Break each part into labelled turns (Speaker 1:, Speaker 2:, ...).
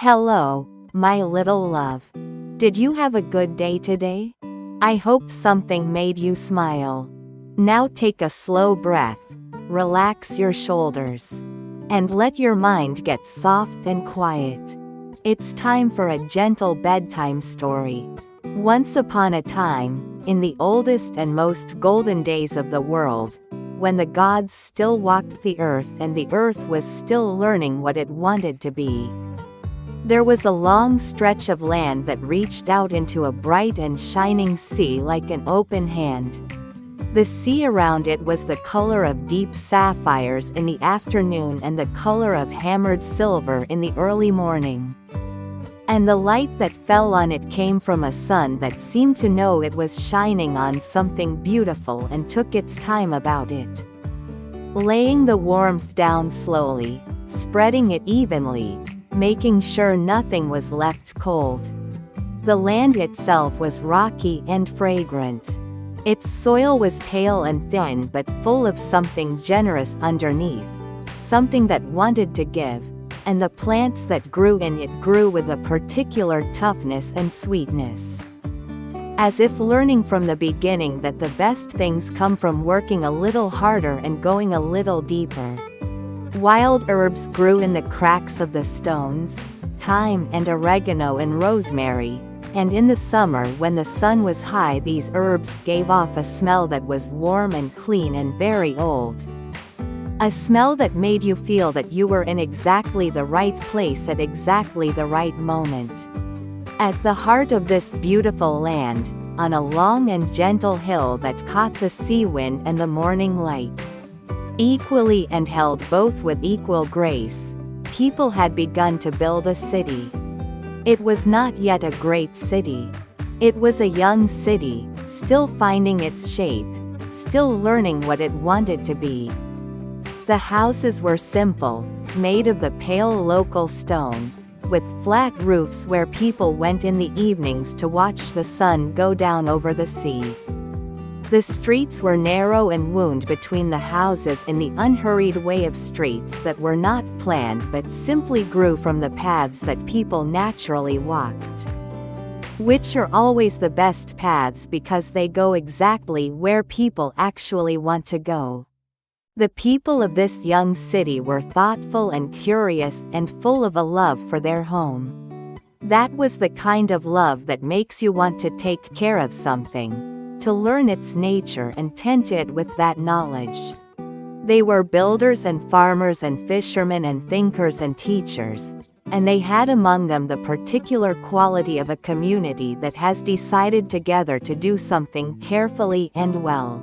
Speaker 1: Hello, my little love. Did you have a good day today? I hope something made you smile. Now take a slow breath, relax your shoulders, and let your mind get soft and quiet. It's time for a gentle bedtime story. Once upon a time, in the oldest and most golden days of the world, when the gods still walked the earth and the earth was still learning what it wanted to be, there was a long stretch of land that reached out into a bright and shining sea like an open hand. The sea around it was the color of deep sapphires in the afternoon and the color of hammered silver in the early morning. And the light that fell on it came from a sun that seemed to know it was shining on something beautiful and took its time about it. Laying the warmth down slowly, spreading it evenly, making sure nothing was left cold. The land itself was rocky and fragrant. Its soil was pale and thin but full of something generous underneath, something that wanted to give, and the plants that grew in it grew with a particular toughness and sweetness. As if learning from the beginning that the best things come from working a little harder and going a little deeper. Wild herbs grew in the cracks of the stones, thyme and oregano and rosemary, and in the summer when the sun was high these herbs gave off a smell that was warm and clean and very old. A smell that made you feel that you were in exactly the right place at exactly the right moment. At the heart of this beautiful land, on a long and gentle hill that caught the sea wind and the morning light, equally and held both with equal grace, people had begun to build a city. It was not yet a great city. It was a young city, still finding its shape, still learning what it wanted to be. The houses were simple, made of the pale local stone, with flat roofs where people went in the evenings to watch the sun go down over the sea. The streets were narrow and wound between the houses in the unhurried way of streets that were not planned but simply grew from the paths that people naturally walked. Which are always the best paths because they go exactly where people actually want to go. The people of this young city were thoughtful and curious and full of a love for their home. That was the kind of love that makes you want to take care of something, to learn its nature and tend to it with that knowledge. They were builders and farmers and fishermen and thinkers and teachers, and they had among them the particular quality of a community that has decided together to do something carefully and well.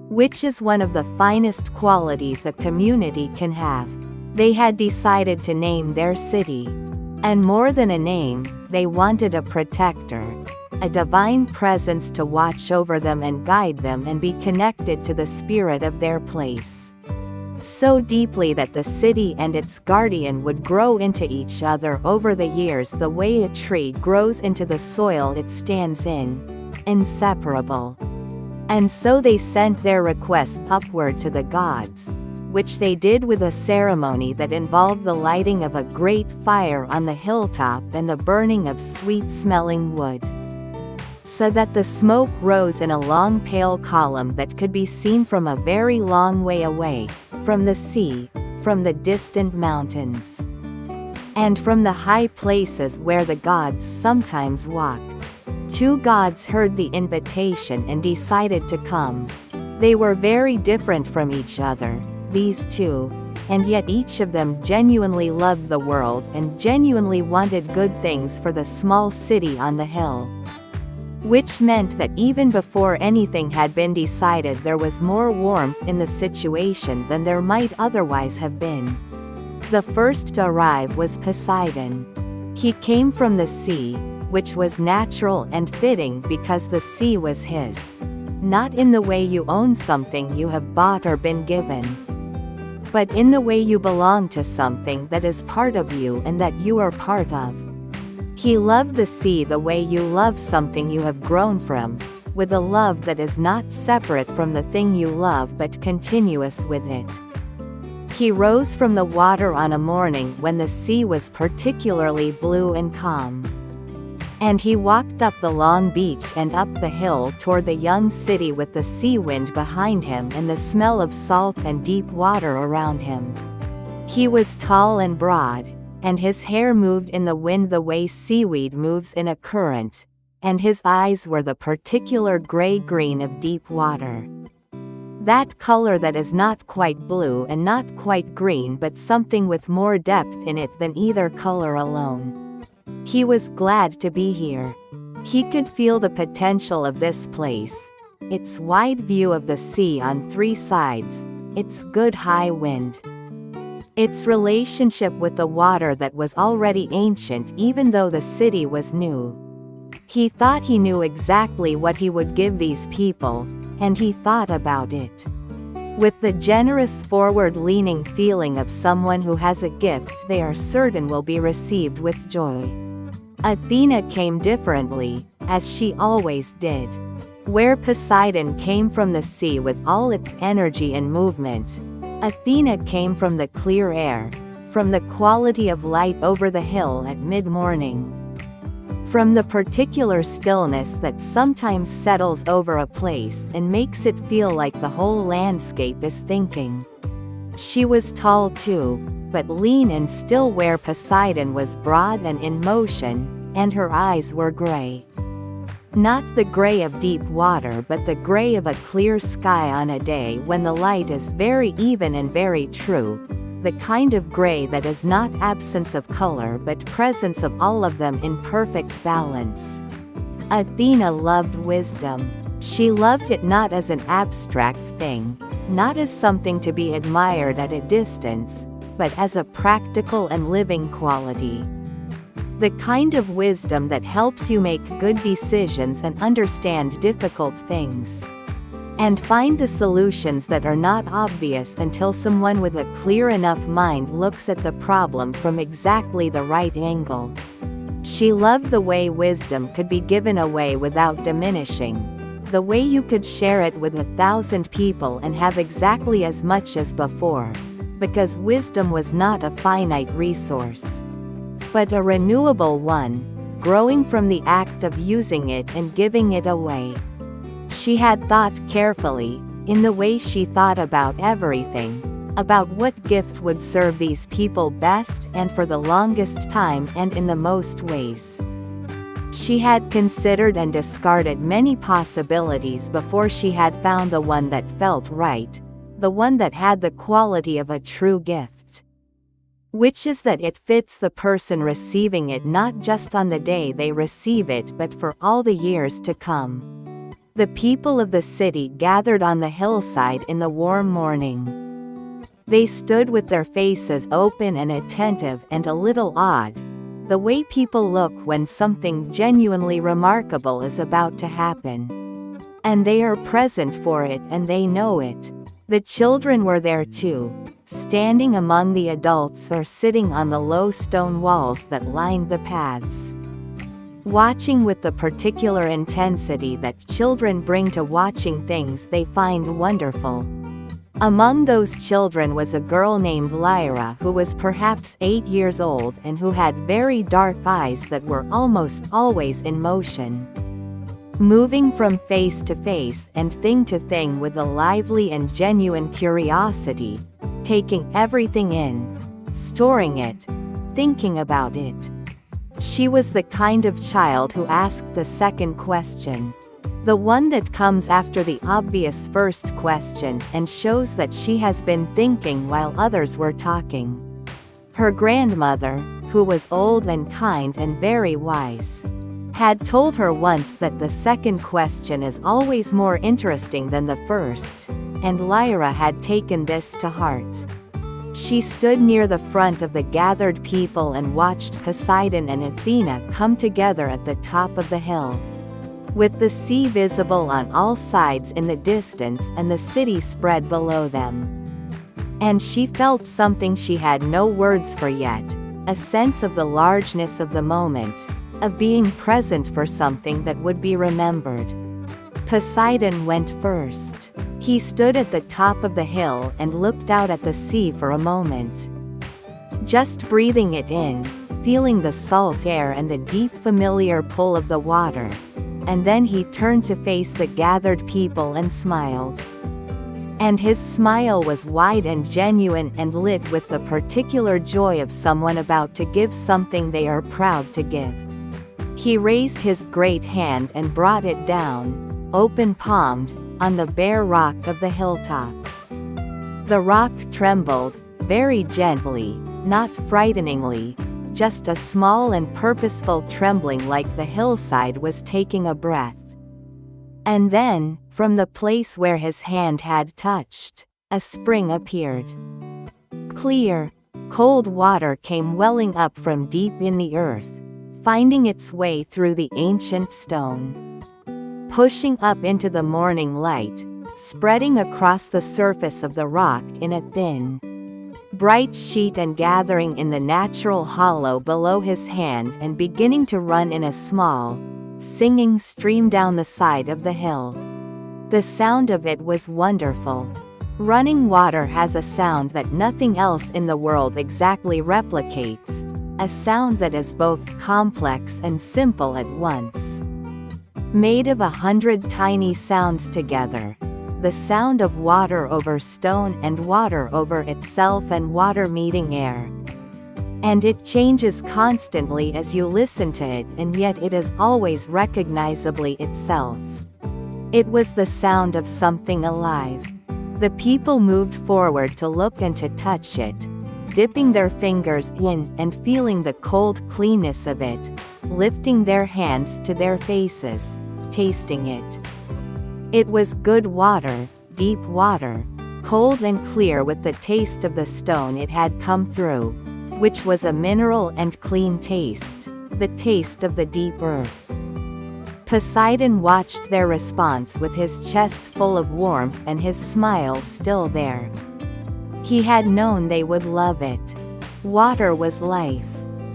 Speaker 1: Which is one of the finest qualities a community can have. They had decided to name their city. And more than a name, they wanted a protector, a divine presence to watch over them and guide them and be connected to the spirit of their place. So deeply that the city and its guardian would grow into each other over the years the way a tree grows into the soil it stands in, inseparable. And so they sent their request upward to the gods, which they did with a ceremony that involved the lighting of a great fire on the hilltop and the burning of sweet-smelling wood, so that the smoke rose in a long pale column that could be seen from a very long way away, from the sea, from the distant mountains, and from the high places where the gods sometimes walked. Two gods heard the invitation and decided to come. They were very different from each other, these two, and yet each of them genuinely loved the world and genuinely wanted good things for the small city on the hill. Which meant that even before anything had been decided there was more warmth in the situation than there might otherwise have been. The first to arrive was Poseidon. He came from the sea, which was natural and fitting because the sea was his. Not in the way you own something you have bought or been given, but in the way you belong to something that is part of you and that you are part of. He loved the sea the way you love something you have grown from, with a love that is not separate from the thing you love but continuous with it. He rose from the water on a morning when the sea was particularly blue and calm. And he walked up the long beach and up the hill toward the young city with the sea wind behind him and the smell of salt and deep water around him. He was tall and broad, and his hair moved in the wind the way seaweed moves in a current, and his eyes were the particular gray-green of deep water. That color that is not quite blue and not quite green but something with more depth in it than either color alone. He was glad to be here. He could feel the potential of this place. Its wide view of the sea on three sides, its good high wind. Its relationship with the water that was already ancient even though the city was new. He thought he knew exactly what he would give these people, and he thought about it with the generous forward-leaning feeling of someone who has a gift they are certain will be received with joy. Athena came differently, as she always did. Where Poseidon came from the sea with all its energy and movement, Athena came from the clear air, from the quality of light over the hill at mid-morning. From the particular stillness that sometimes settles over a place and makes it feel like the whole landscape is thinking. She was tall too, but lean and still where Poseidon was broad and in motion, and her eyes were gray. Not the gray of deep water but the gray of a clear sky on a day when the light is very even and very true. The kind of gray that is not absence of color but presence of all of them in perfect balance. Athena loved wisdom. She loved it not as an abstract thing, not as something to be admired at a distance, but as a practical and living quality. The kind of wisdom that helps you make good decisions and understand difficult things. And find the solutions that are not obvious until someone with a clear enough mind looks at the problem from exactly the right angle. She loved the way wisdom could be given away without diminishing, the way you could share it with 1,000 people and have exactly as much as before, because wisdom was not a finite resource, but a renewable one, growing from the act of using it and giving it away. She had thought carefully, in the way she thought about everything, about what gift would serve these people best and for the longest time and in the most ways. She had considered and discarded many possibilities before she had found the one that felt right, the one that had the quality of a true gift. Which is that it fits the person receiving it not just on the day they receive it but for all the years to come. The people of the city gathered on the hillside in the warm morning. They stood with their faces open and attentive and a little odd, the way people look when something genuinely remarkable is about to happen. And they are present for it and they know it. The children were there too, standing among the adults or sitting on the low stone walls that lined the paths. Watching with the particular intensity that children bring to watching things they find wonderful. Among those children was a girl named Lyra who was perhaps 8 years old and who had very dark eyes that were almost always in motion. Moving from face to face and thing to thing with a lively and genuine curiosity, taking everything in, storing it, thinking about it. She was the kind of child who asked the second question. The one that comes after the obvious first question and shows that she has been thinking while others were talking. Her grandmother, who was old and kind and very wise, had told her once that the second question is always more interesting than the first, and Lyra had taken this to heart. She stood near the front of the gathered people and watched Poseidon and Athena come together at the top of the hill. With the sea visible on all sides in the distance and the city spread below them. And she felt something she had no words for yet, a sense of the largeness of the moment, of being present for something that would be remembered. Poseidon went first. He stood at the top of the hill and looked out at the sea for a moment. Just breathing it in, feeling the salt air and the deep familiar pull of the water. And then he turned to face the gathered people and smiled. And his smile was wide and genuine and lit with the particular joy of someone about to give something they are proud to give. He raised his great hand and brought it down, open-palmed, on the bare rock of the hilltop. The rock trembled, very gently, not frighteningly, just a small and purposeful trembling like the hillside was taking a breath. And then, from the place where his hand had touched, a spring appeared. Clear, cold water came welling up from deep in the earth, finding its way through the ancient stone. Pushing up into the morning light, spreading across the surface of the rock in a thin, bright sheet and gathering in the natural hollow below his hand and beginning to run in a small, singing stream down the side of the hill. The sound of it was wonderful. Running water has a sound that nothing else in the world exactly replicates, a sound that is both complex and simple at once. Made of 100 tiny sounds together, the sound of water over stone and water over itself and water meeting air. And it changes constantly as you listen to it, and yet it is always recognizably itself. It was the sound of something alive. The people moved forward to look and to touch it, dipping their fingers in and feeling the cold cleanness of it, lifting their hands to their faces, tasting it. It was good water, deep water, cold and clear with the taste of the stone it had come through, which was a mineral and clean taste, the taste of the deep earth. Poseidon watched their response with his chest full of warmth and his smile still there. He had known they would love it. Water was life.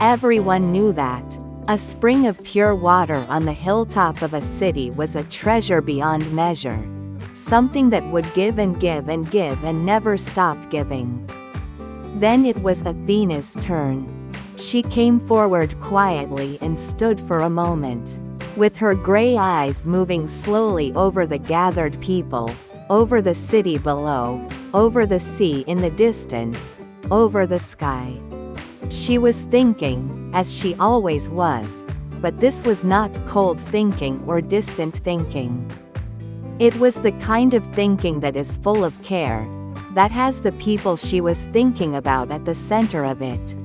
Speaker 1: Everyone knew that. A spring of pure water on the hilltop of a city was a treasure beyond measure. Something that would give and give and give and never stop giving. Then it was Athena's turn. She came forward quietly and stood for a moment, with her gray eyes moving slowly over the gathered people, over the city below, over the sea in the distance, over the sky. She was thinking, as she always was, but this was not cold thinking or distant thinking. It was the kind of thinking that is full of care, that has the people she was thinking about at the center of it.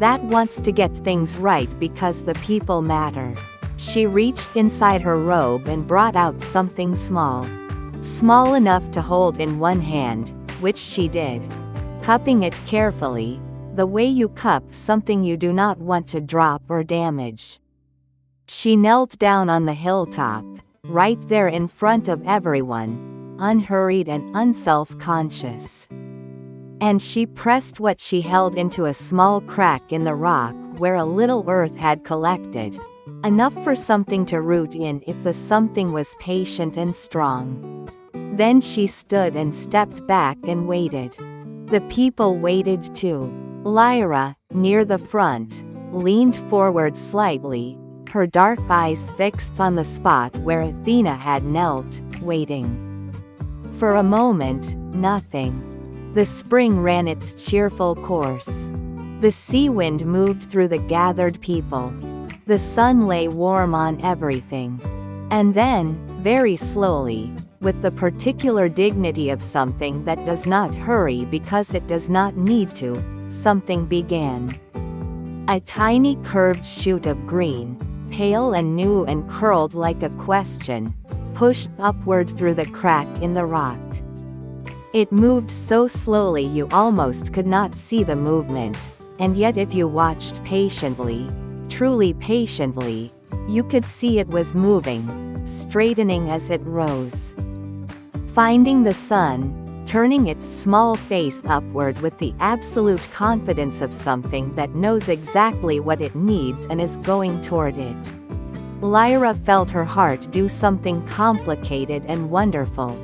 Speaker 1: That wants to get things right because the people matter. She reached inside her robe and brought out something small. Small enough to hold in one hand, which she did, cupping it carefully, the way you cup something you do not want to drop or damage. She knelt down on the hilltop, right there in front of everyone, unhurried and unself-conscious. And she pressed what she held into a small crack in the rock where a little earth had collected, enough for something to root in if the something was patient and strong. Then she stood and stepped back and waited. The people waited too. Lyra, near the front, leaned forward slightly, her dark eyes fixed on the spot where Athena had knelt, waiting. For a moment, nothing. The spring ran its cheerful course. The sea wind moved through the gathered people. The sun lay warm on everything. And then, very slowly, with the particular dignity of something that does not hurry because it does not need to, something began. A tiny curved shoot of green, pale and new and curled like a question, pushed upward through the crack in the rock. It moved so slowly you almost could not see the movement, and yet if you watched patiently, truly patiently, you could see it was moving, straightening as it rose. Finding the sun, turning its small face upward with the absolute confidence of something that knows exactly what it needs and is going toward it. Lyra felt her heart do something complicated and wonderful.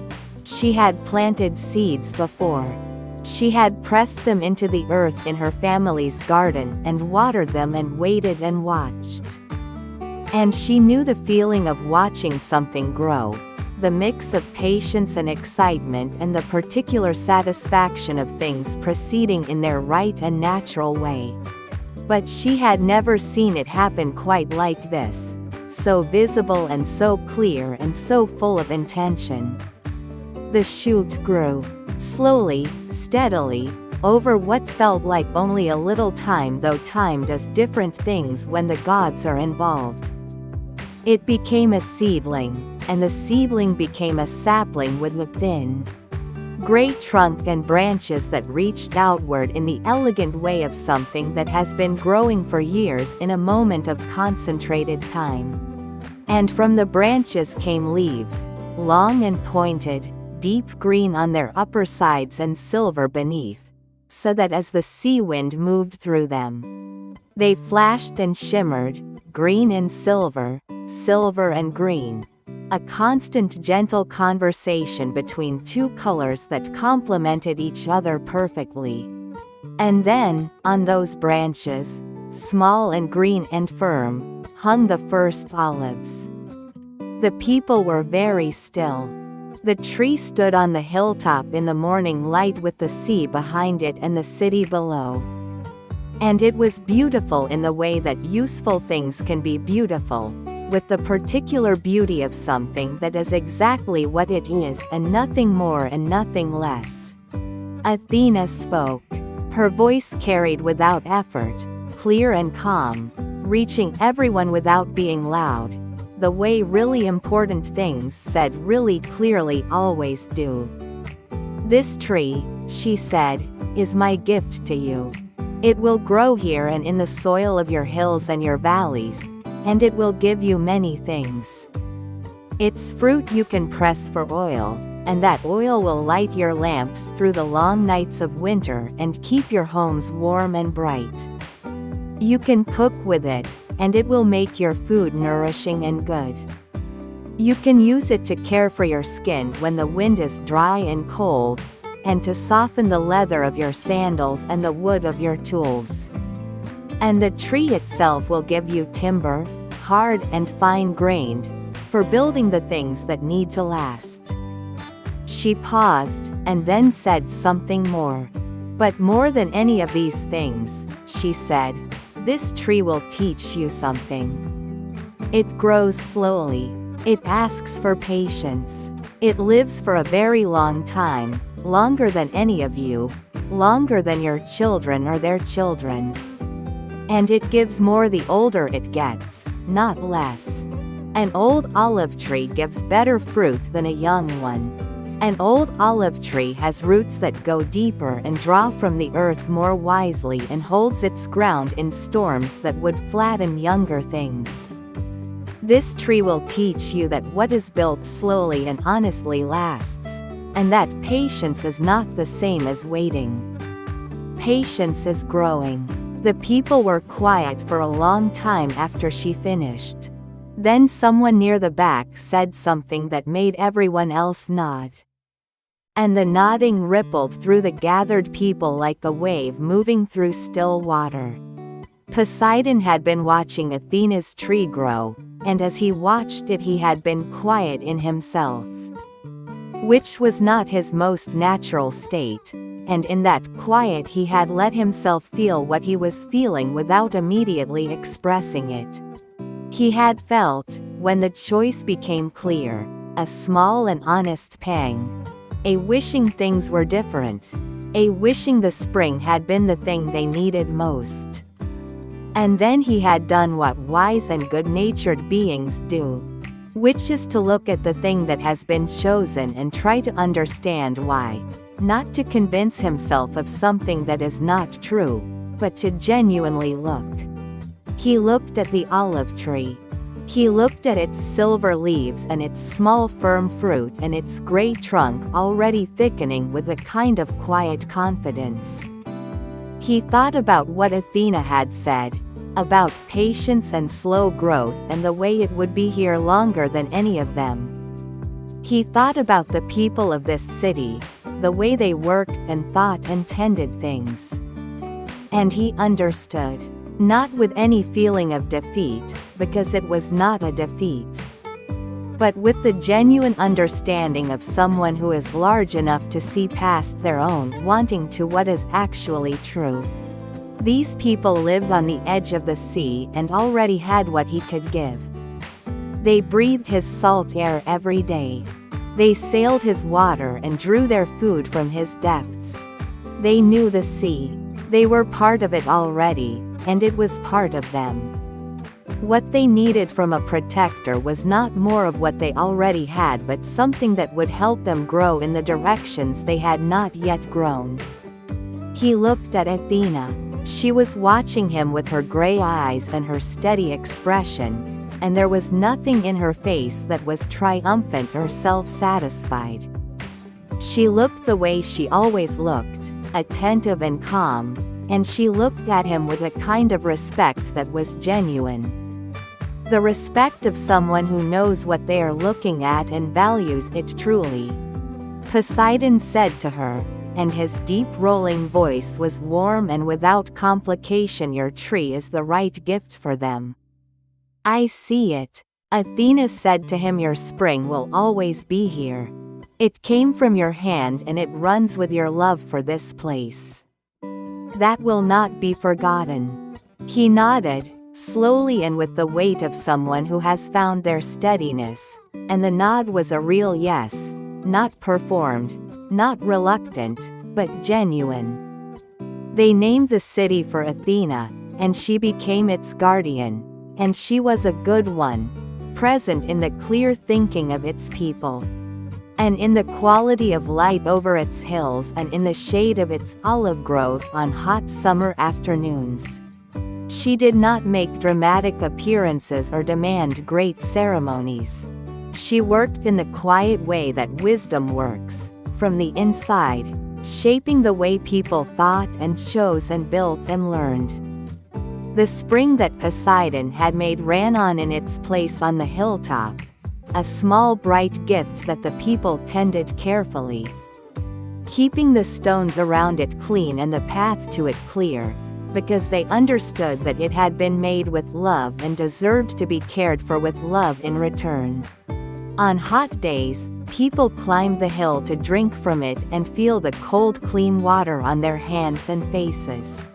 Speaker 1: She had planted seeds before. She had pressed them into the earth in her family's garden and watered them and waited and watched. And she knew the feeling of watching something grow, the mix of patience and excitement and the particular satisfaction of things proceeding in their right and natural way. But she had never seen it happen quite like this, so visible and so clear and so full of intention. The shoot grew, slowly, steadily, over what felt like only a little time, though time does different things when the gods are involved. It became a seedling, and the seedling became a sapling with a thin, gray trunk and branches that reached outward in the elegant way of something that has been growing for years in a moment of concentrated time. And from the branches came leaves, long and pointed, deep green on their upper sides and silver beneath, so that as the sea wind moved through them, they flashed and shimmered, green and silver, silver and green. A constant gentle conversation between two colors that complemented each other perfectly. And then, on those branches, small and green and firm, hung the first olives. The people were very still. The tree stood on the hilltop in the morning light with the sea behind it and the city below. And it was beautiful in the way that useful things can be beautiful, with the particular beauty of something that is exactly what it is and nothing more and nothing less. Athena spoke. Her voice carried without effort, clear and calm, reaching everyone without being loud, the way really important things said really clearly always do. "This tree," she said, "is my gift to you. It will grow here and in the soil of your hills and your valleys, and it will give you many things. Its fruit you can press for oil, and that oil will light your lamps through the long nights of winter and keep your homes warm and bright. You can cook with it, and it will make your food nourishing and good. You can use it to care for your skin when the wind is dry and cold, and to soften the leather of your sandals and the wood of your tools. And the tree itself will give you timber, hard and fine-grained, for building the things that need to last." She paused, and then said something more. "But more than any of these things," she said, "this tree will teach you something. It grows slowly. It asks for patience. It lives for a very long time, longer than any of you, longer than your children or their children. And it gives more the older it gets, not less. An old olive tree gives better fruit than a young one. An old olive tree has roots that go deeper and draw from the earth more wisely and holds its ground in storms that would flatten younger things. This tree will teach you that what is built slowly and honestly lasts, and that patience is not the same as waiting. Patience is growing." The people were quiet for a long time after she finished. Then someone near the back said something that made everyone else nod. And the nodding rippled through the gathered people like a wave moving through still water. Poseidon had been watching Athena's tree grow, and as he watched it he had been quiet in himself, which was not his most natural state, and in that quiet he had let himself feel what he was feeling without immediately expressing it. He had felt, when the choice became clear, a small and honest pang. A wishing things were different. A wishing the spring had been the thing they needed most. And then he had done what wise and good-natured beings do, which is to look at the thing that has been chosen and try to understand why. Not to convince himself of something that is not true, but to genuinely look. He looked at the olive tree. He looked at its silver leaves and its small firm fruit and its gray trunk already thickening with a kind of quiet confidence. He thought about what Athena had said, about patience and slow growth and the way it would be here longer than any of them. He thought about the people of this city, the way they worked and thought and tended things. And he understood. Not with any feeling of defeat, because it was not a defeat. But with the genuine understanding of someone who is large enough to see past their own wanting to what is actually true. These people lived on the edge of the sea and already had what he could give. They breathed his salt air every day. They sailed his water and drew their food from his depths. They knew the sea. They were part of it already, and it was part of them. What they needed from a protector was not more of what they already had but something that would help them grow in the directions they had not yet grown. He looked at Athena. She was watching him with her gray eyes and her steady expression, and there was nothing in her face that was triumphant or self-satisfied. She looked the way she always looked, attentive and calm, and she looked at him with a kind of respect that was genuine. The respect of someone who knows what they are looking at and values it truly. Poseidon said to her, and his deep rolling voice was warm and without complication, "Your tree is the right gift for them." "I see it." Athena said to him, "Your spring will always be here. It came from your hand and it runs with your love for this place. That will not be forgotten." He nodded, slowly and with the weight of someone who has found their steadiness, and the nod was a real yes, not performed, not reluctant, but genuine. They named the city for Athena, and she became its guardian, and she was a good one, present in the clear thinking of its people. And in the quality of light over its hills and in the shade of its olive groves on hot summer afternoons. She did not make dramatic appearances or demand great ceremonies. She worked in the quiet way that wisdom works, from the inside, shaping the way people thought and chose and built and learned. The spring that Poseidon had made ran on in its place on the hilltop, a small bright gift that the people tended carefully, keeping the stones around it clean and the path to it clear, because they understood that it had been made with love and deserved to be cared for with love in return. On hot days, people climbed the hill to drink from it and feel the cold clean water on their hands and faces.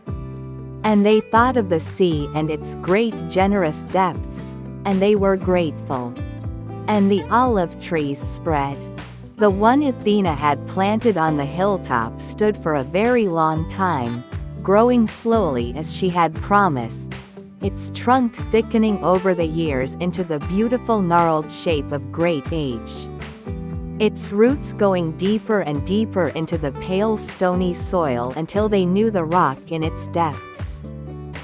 Speaker 1: And they thought of the sea and its great generous depths, and they were grateful. And the olive trees spread. The one Athena had planted on the hilltop stood for a very long time, growing slowly as she had promised, its trunk thickening over the years into the beautiful gnarled shape of great age. Its roots going deeper and deeper into the pale stony soil until they knew the rock in its depths.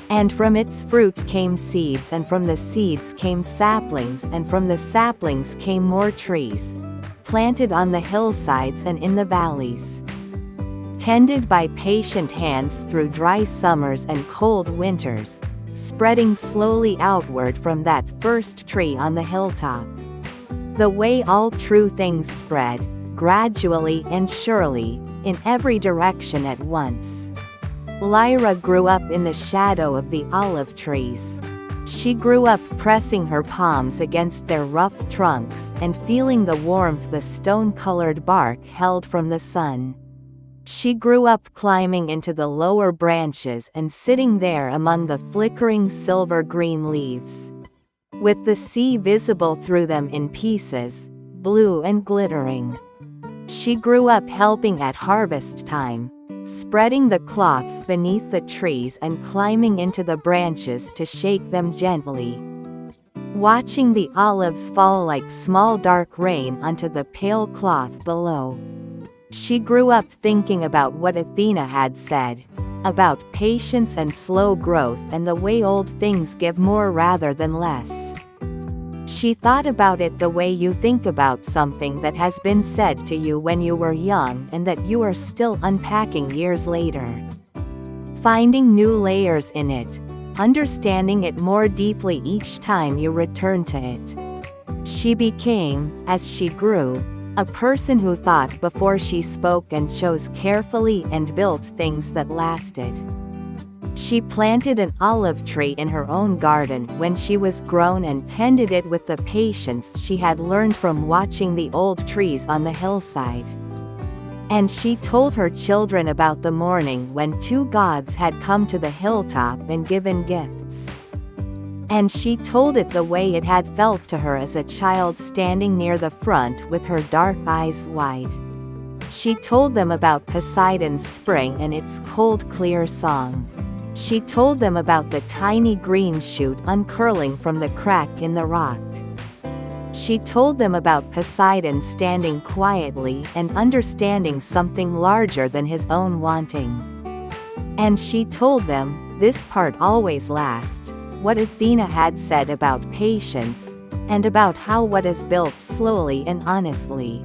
Speaker 1: And from its fruit came seeds, and from the seeds came saplings, and from the saplings came more trees, planted on the hillsides and in the valleys. Tended by patient hands through dry summers and cold winters, spreading slowly outward from that first tree on the hilltop. The way all true things spread, gradually and surely, in every direction at once. Lyra grew up in the shadow of the olive trees. She grew up pressing her palms against their rough trunks and feeling the warmth the stone-colored bark held from the sun. She grew up climbing into the lower branches and sitting there among the flickering silver-green leaves, with the sea visible through them in pieces, blue and glittering. She grew up helping at harvest time, spreading the cloths beneath the trees and climbing into the branches to shake them gently, watching the olives fall like small dark rain onto the pale cloth below. She grew up thinking about what Athena had said, about patience and slow growth and the way old things give more rather than less. She thought about it the way you think about something that has been said to you when you were young and that you are still unpacking years later. Finding new layers in it, understanding it more deeply each time you return to it. She became, as she grew, A person who thought before she spoke and chose carefully and built things that lasted. She planted an olive tree in her own garden when she was grown and tended it with the patience she had learned from watching the old trees on the hillside. And she told her children about the morning when two gods had come to the hilltop and given gifts. And she told it the way it had felt to her as a child standing near the front with her dark eyes wide. She told them about Poseidon's spring and its cold clear song. She told them about the tiny green shoot uncurling from the crack in the rock. She told them about Poseidon standing quietly and understanding something larger than his own wanting. And she told them, this part always lasts, what Athena had said about patience, and about how what is built slowly and honestly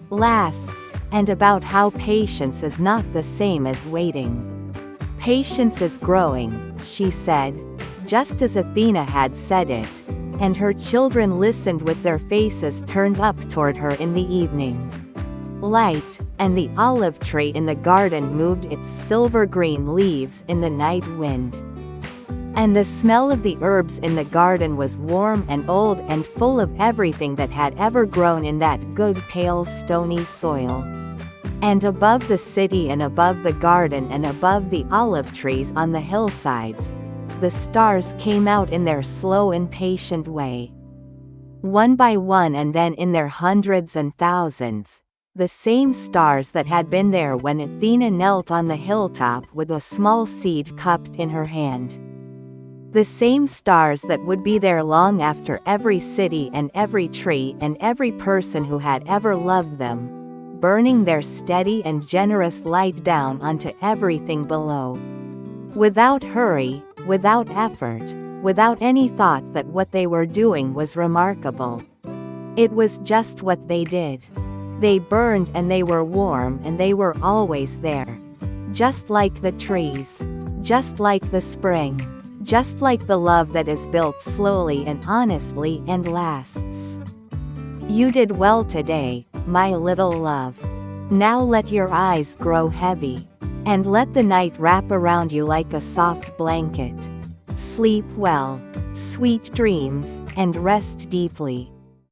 Speaker 1: lasts, and about how patience is not the same as waiting. Patience is growing, she said, just as Athena had said it, and her children listened with their faces turned up toward her in the evening light, and the olive tree in the garden moved its silver-green leaves in the night wind. And the smell of the herbs in the garden was warm and old and full of everything that had ever grown in that good pale stony soil. And above the city and above the garden and above the olive trees on the hillsides, the stars came out in their slow and patient way. One by one, and then in their hundreds and thousands, the same stars that had been there when Athena knelt on the hilltop with a small seed cupped in her hand. The same stars that would be there long after every city and every tree and every person who had ever loved them, burning their steady and generous light down onto everything below. Without hurry, without effort, without any thought that what they were doing was remarkable. It was just what they did. They burned and they were warm and they were always there. Just like the trees. Just like the spring. Just like the love that is built slowly and honestly and lasts. You did well today, my little love. Now let your eyes grow heavy. And let the night wrap around you like a soft blanket. Sleep well, sweet dreams, and rest deeply.